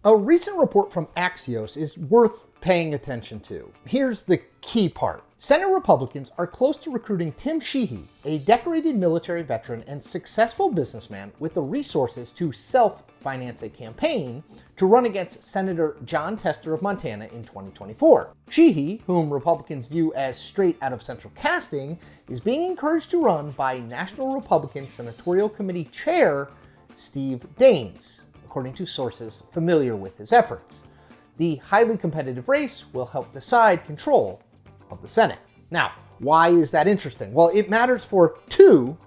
A recent report from Axios is worth paying attention to. Here's the key part. Senate Republicans are close to recruiting Tim Sheehy, a decorated military veteran and successful businessman with the resources to self-finance a campaign to run against Senator Jon Tester of Montana in 2024. Sheehy, whom Republicans view as straight out of central casting, is being encouraged to run by National Republican Senatorial Committee Chair Steve Daines, according to sources familiar with his efforts. The highly competitive race will help decide control of the Senate. Now, why is that interesting? Well, it matters for two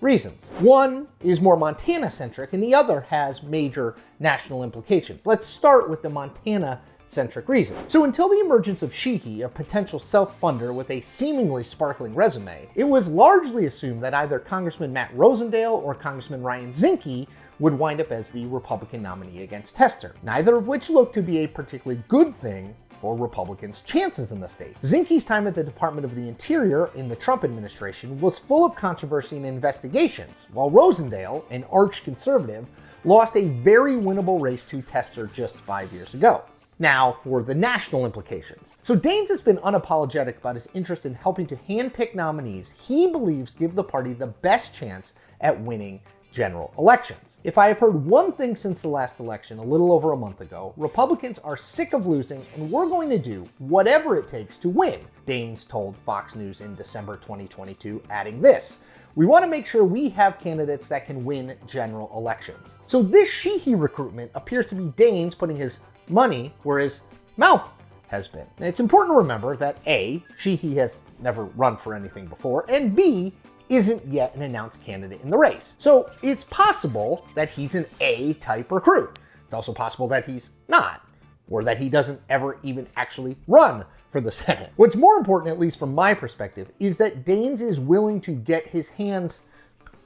reasons. One is more Montana-centric, and the other has major national implications. Let's start with the Montana-centric reason. So until the emergence of Sheehy, a potential self-funder with a seemingly sparkling resume, it was largely assumed that either Congressman Matt Rosendale or Congressman Ryan Zinke would wind up as the Republican nominee against Tester, neither of which looked to be a particularly good thing for Republicans' chances in the state. Zinke's time at the Department of the Interior in the Trump administration was full of controversy and investigations, while Rosendale, an arch-conservative, lost a very winnable race to Tester just 5 years ago. Now for the national implications. So Daines has been unapologetic about his interest in helping to handpick nominees he believes give the party the best chance at winning general elections. If I have heard one thing since the last election a little over a month ago, Republicans are sick of losing and we're going to do whatever it takes to win, Daines told Fox News in December 2022, adding this: "We want to make sure we have candidates that can win general elections." So this Sheehy recruitment appears to be Daines putting his money where his mouth has been. And it's important to remember that A, Sheehy has never run for anything before, and B, isn't yet an announced candidate in the race. So it's possible that he's an A-type recruit. It's also possible that he's not, or that he doesn't ever even actually run for the Senate. What's more important, at least from my perspective, is that Daines is willing to get his hands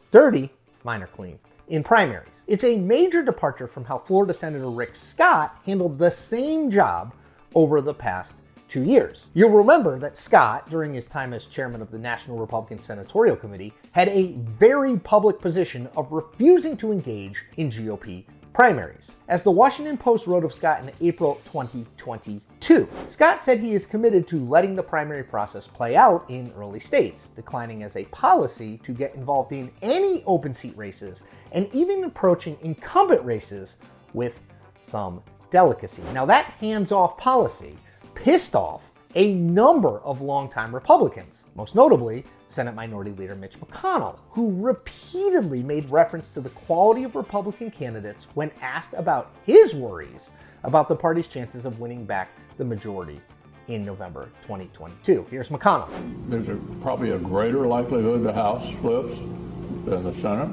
dirty, mine are clean, in primaries. It's a major departure from how Florida Senator Rick Scott handled the same job over the past 2 years. You'll remember that Scott, during his time as chairman of the National Republican Senatorial Committee, had a very public position of refusing to engage in GOP primaries. As the Washington Post wrote of Scott in April 2022, Scott said he is committed to letting the primary process play out in early states, declining as a policy to get involved in any open seat races and even approaching incumbent races with some delicacy. Now that hands-off policy pissed off a number of longtime Republicans, most notably Senate Minority Leader Mitch McConnell, who repeatedly made reference to the quality of Republican candidates when asked about his worries about the party's chances of winning back the majority in November 2022. Here's McConnell. There's probably a greater likelihood the House flips than the Senate.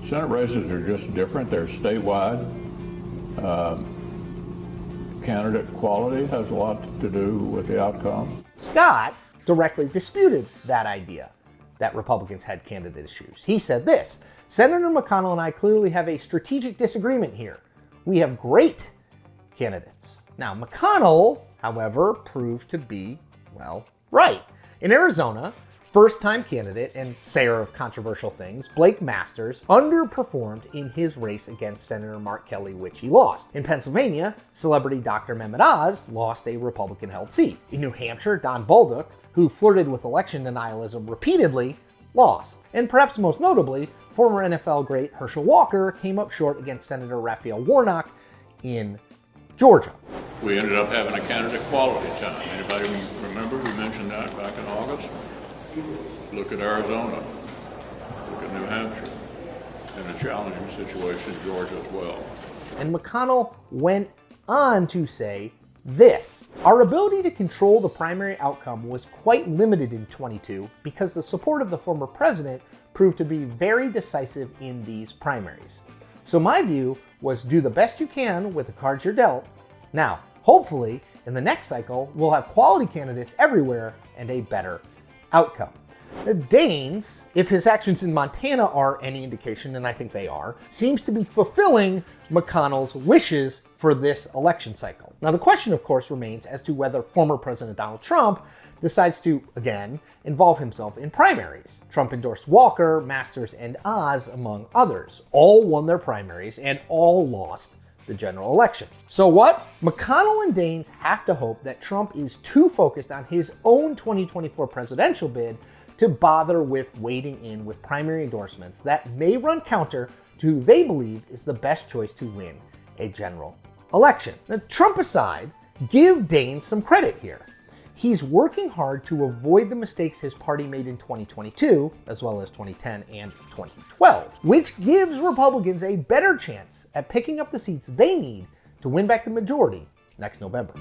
Senate races are just different. They're statewide. Candidate quality has a lot to do with the outcome. Scott directly disputed that idea that Republicans had candidate issues. He said this: "Senator McConnell and I clearly have a strategic disagreement here. We have great candidates." Now, McConnell, however, proved to be, well, right. In Arizona, first-time candidate and sayer of controversial things, Blake Masters underperformed in his race against Senator Mark Kelly, which he lost. In Pennsylvania, celebrity Dr. Mehmet Oz lost a Republican-held seat. In New Hampshire, Don Bolduc, who flirted with election denialism repeatedly, lost. And perhaps most notably, former NFL great Herschel Walker came up short against Senator Raphael Warnock in Georgia. We ended up having a candidate quality time. Anybody remember we mentioned that back in August? Look at Arizona, look at New Hampshire, and a challenging situation in Georgia as well. And McConnell went on to say this: "Our ability to control the primary outcome was quite limited in 22 because the support of the former president proved to be very decisive in these primaries. So my view was do the best you can with the cards you're dealt. Now, hopefully, in the next cycle, we'll have quality candidates everywhere and a better outcome." Daines, if his actions in Montana are any indication, and I think they are, seems to be fulfilling McConnell's wishes for this election cycle. Now, the question, of course, remains as to whether former President Donald Trump decides to, again, involve himself in primaries. Trump endorsed Walker, Masters, and Oz, among others. All won their primaries and all lost the general election. So what? McConnell and Daines have to hope that Trump is too focused on his own 2024 presidential bid to bother with wading in with primary endorsements that may run counter to who they believe is the best choice to win a general election. Now, Trump aside, give Daines some credit here. He's working hard to avoid the mistakes his party made in 2022, as well as 2010 and 2012, which gives Republicans a better chance at picking up the seats they need to win back the majority next November.